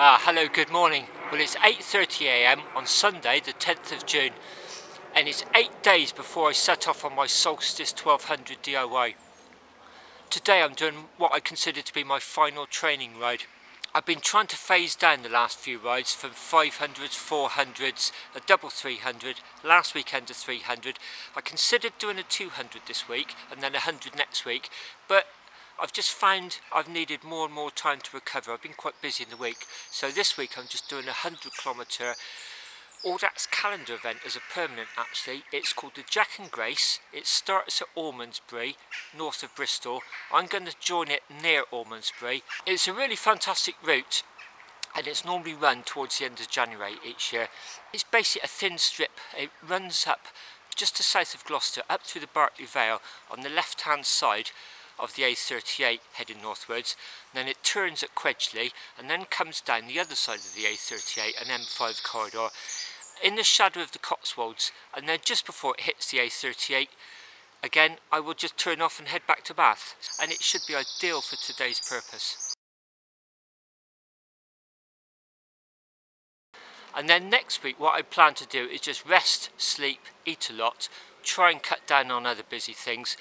Hello, good morning. Well, it's 8:30 a.m. on Sunday, the 10th of June, and it's 8 days before I set off on my Solstice 1200 DIY. Today I'm doing what I consider to be my final training ride. I've been trying to phase down the last few rides from 500s, 400s, a double 300, last weekend a 300. I considered doing a 200 this week and then a 100 next week, but I've just found I've needed more and more time to recover. I've been quite busy in the week, so this week I'm just doing a 100-kilometre All That's Calendar event as a permanent. Actually, it's called the Jack and Grace. It starts at Almondsbury, north of Bristol. I'm going to join it near Almondsbury. It's a really fantastic route, and it's normally run towards the end of January each year. It's basically a thin strip. It runs up just to south of Gloucester, up through the Berkeley Vale on the left hand side of the A38 heading northwards, and then it turns at Quedgeley and then comes down the other side of the A38 and M5 corridor in the shadow of the Cotswolds, and then just before it hits the A38 again I will just turn off and head back to Bath, and it should be ideal for today's purpose. And then next week what I plan to do is just rest, sleep, eat a lot, try and cut down on other busy things,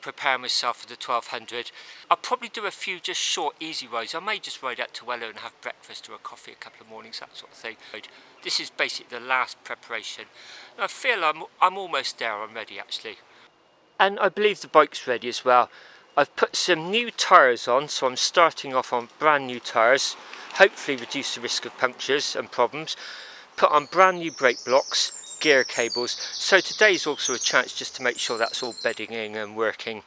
prepare myself for the 1200. I'll probably do a few just short easy rides. I may just ride out to Wellow and have breakfast or a coffee a couple of mornings, that sort of thing. This is basically the last preparation. And I feel I'm almost there. I'm ready actually. And I believe the bike's ready as well. I've put some new tyres on, so I'm starting off on brand new tyres, hopefully reduce the risk of punctures and problems. Put on brand new brake blocks, gear cables, so today's also a chance just to make sure that's all bedding in and working.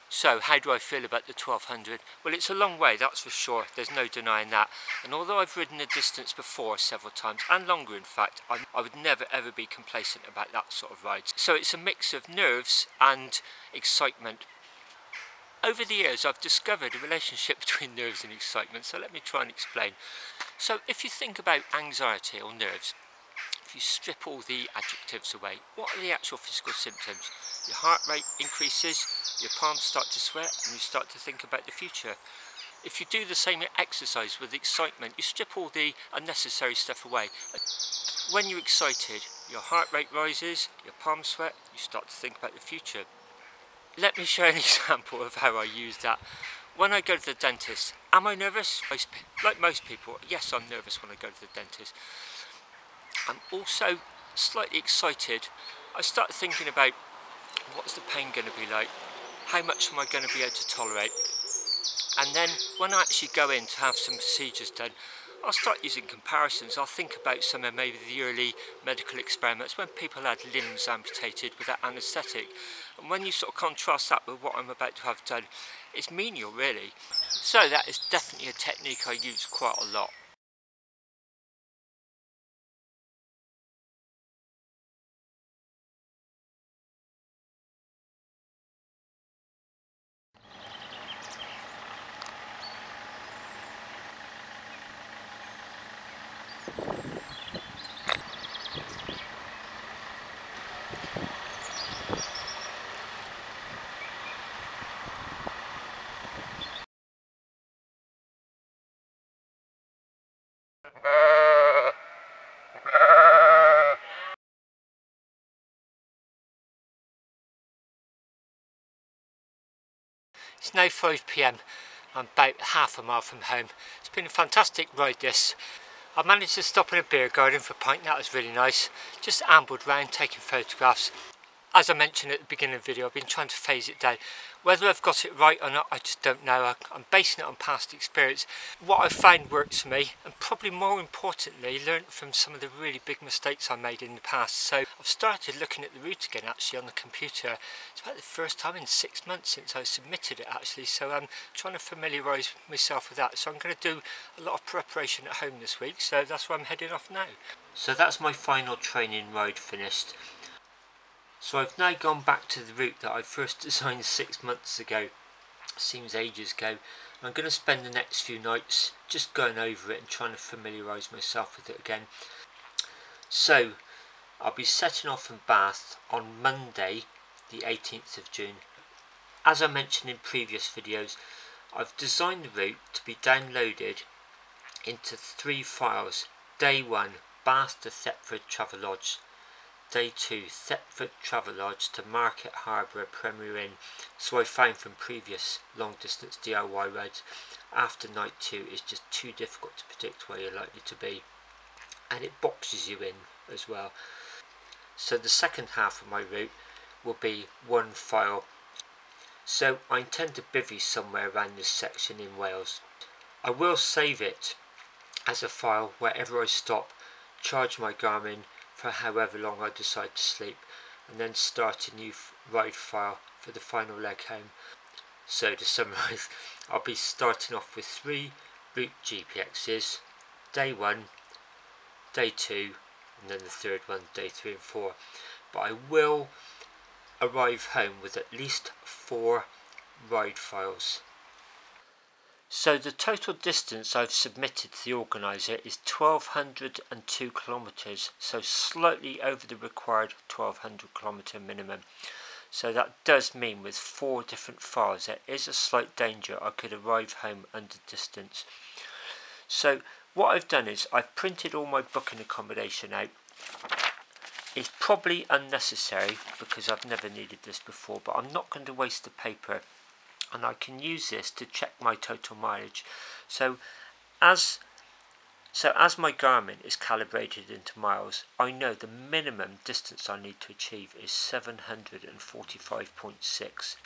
So how do I feel about the 1200? Well, it's a long way, that's for sure, there's no denying that. And although I've ridden the distance before several times, and longer in fact, I would never ever be complacent about that sort of ride. So it's a mix of nerves and excitement. Over the years I've discovered a relationship between nerves and excitement, so let me try and explain. So if you think about anxiety or nerves, if you strip all the adjectives away, what are the actual physical symptoms? Your heart rate increases, your palms start to sweat, and you start to think about the future. If you do the same exercise with excitement, you strip all the unnecessary stuff away. When you're excited, your heart rate rises, your palms sweat, you start to think about the future. Let me show an example of how I use that. When I go to the dentist, am I nervous? Like most people, yes, I'm nervous when I go to the dentist. I'm also slightly excited. I start thinking about what's the pain going to be like, how much am I going to be able to tolerate, and then when I actually go in to have some procedures done, I'll start using comparisons. I'll think about some of maybe the early medical experiments when people had limbs amputated without anaesthetic, and when you sort of contrast that with what I'm about to have done, it's menial really. So that is definitely a technique I use quite a lot. It's now 5 PM. I'm about half a mile from home. It's been a fantastic ride this. I managed to stop in a beer garden for a pint, that was really nice. Just ambled round taking photographs. As I mentioned at the beginning of the video, I've been trying to phase it down. Whether I've got it right or not, I just don't know. I'm basing it on past experience. What I've found works for me, and probably more importantly, learned from some of the really big mistakes I made in the past. So I've started looking at the route again actually on the computer. It's about the first time in 6 months since I submitted it actually, so I'm trying to familiarise myself with that. So I'm going to do a lot of preparation at home this week, so that's where I'm heading off now. So that's my final training ride finished. So I've now gone back to the route that I first designed 6 months ago, seems ages ago. I'm going to spend the next few nights just going over it and trying to familiarise myself with it again. So I'll be setting off from Bath on Monday the 18th of June. As I mentioned in previous videos, I've designed the route to be downloaded into 3 files. Day 1, Bath to Thetford Travelodge. Day 2, Thetford Travelodge to Market Harbour at Premier Inn. So I found from previous long distance DIY rides, after night 2 is just too difficult to predict where you're likely to be, and it boxes you in as well. So the second half of my route will be 1 file. So I intend to bivvy somewhere around this section in Wales. I will save it as a file wherever I stop, charge my Garmin for however long I decide to sleep, and then start a new ride file for the final leg home. So to summarise, I'll be starting off with 3 route GPXs, day 1, day 2, and then the third one, day 3 and 4. But I will arrive home with at least 4 ride files. So the total distance I've submitted to the organiser is 1202 kilometres, so slightly over the required 1200 kilometre minimum. So that does mean with 4 different files there is a slight danger I could arrive home under distance. So what I've done is I've printed all my booking accommodation out. It's probably unnecessary because I've never needed this before, but I'm not going to waste the paper, and I can use this to check my total mileage. So as my Garmin is calibrated into miles, I know the minimum distance I need to achieve is 745.6.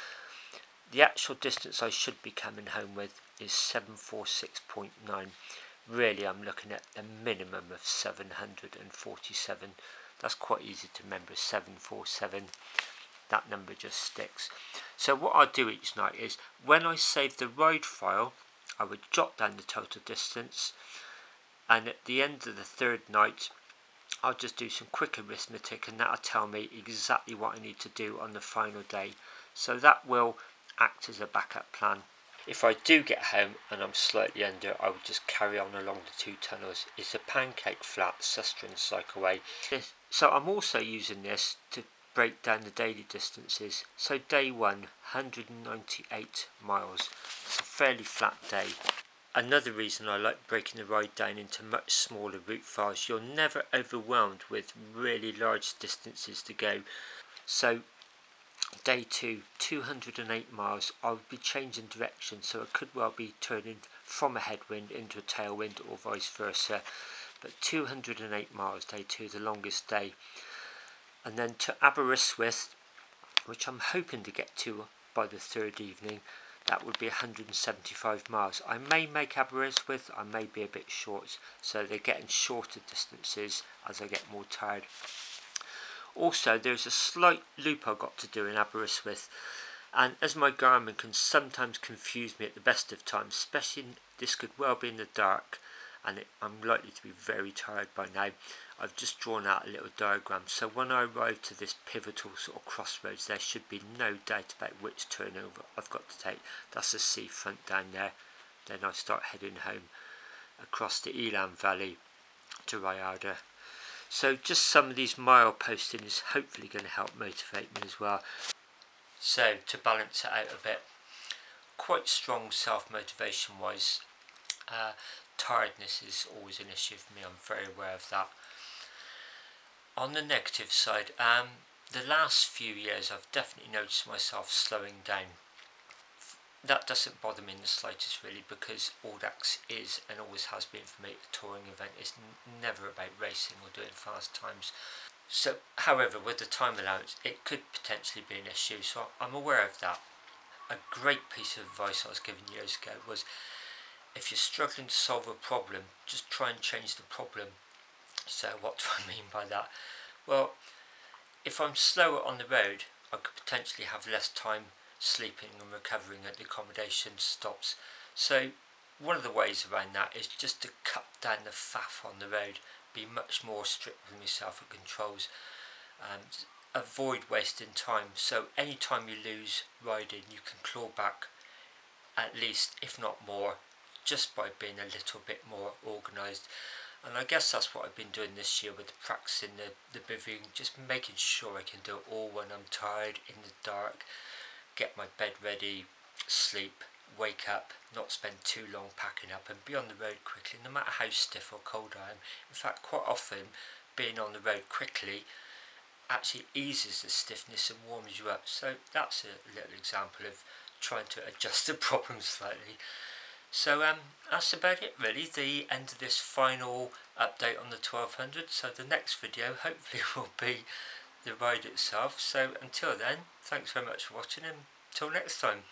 The actual distance I should be coming home with is 746.9. Really, I'm looking at a minimum of 747. That's quite easy to remember, 747. That number just sticks. So what I'll do each night is, when I save the ride file, I would jot down the total distance, and at the end of the third night I'll just do some quick arithmetic, and that'll tell me exactly what I need to do on the final day. So that will act as a backup plan. If I do get home and I'm slightly under, I would just carry on along the 2 tunnels. It's a pancake flat Susterton cycleway. So I'm also using this to break down the daily distances. So day 1, 198 miles. It's a fairly flat day. Another reason I like breaking the ride down into much smaller route files, you're never overwhelmed with really large distances to go. So day 2, 208 miles, I would be changing direction, so I could well be turning from a headwind into a tailwind or vice versa. But 208 miles, day 2, the longest day. And then to Aberystwyth, which I'm hoping to get to by the third evening, that would be 175 miles. I may make Aberystwyth, I may be a bit short, so they're getting shorter distances as I get more tired. Also, there's a slight loop I've got to do in Aberystwyth, and as my Garmin can sometimes confuse me at the best of times, especially this could well be in the dark, and I'm likely to be very tired by now, I've just drawn out a little diagram, so when I arrive to this pivotal sort of crossroads, there should be no doubt about which turnover I've got to take. That's the seafront down there. Then I start heading home across the Elan Valley to Rhyada. So just some of these mile posting is hopefully going to help motivate me as well. So to balance it out a bit, quite strong self-motivation wise. Tiredness is always an issue for me, I'm very aware of that. On the negative side, the last few years I've definitely noticed myself slowing down. That doesn't bother me in the slightest really, because Audax is and always has been for me a touring event. It's never about racing or doing fast times. So, however, with the time allowance it could potentially be an issue, so I'm aware of that. A great piece of advice I was given years ago was, if you're struggling to solve a problem, just try and change the problem. So what do I mean by that? Well, if I'm slower on the road, I could potentially have less time sleeping and recovering at the accommodation stops. So one of the ways around that is just to cut down the faff on the road, be much more strict with myself at controls, and avoid wasting time. So any time you lose riding, you can claw back at least, if not more, just by being a little bit more organised. And I guess that's what I've been doing this year with the practicing the bivvying, just making sure I can do it all when I'm tired, in the dark, get my bed ready, sleep, wake up, not spend too long packing up, and be on the road quickly, no matter how stiff or cold I am. In fact, quite often being on the road quickly actually eases the stiffness and warms you up. So that's a little example of trying to adjust the problem slightly. So that's about it really, the end of this final update on the 1200. So the next video hopefully will be the ride itself. So until then, thanks very much for watching, and until next time.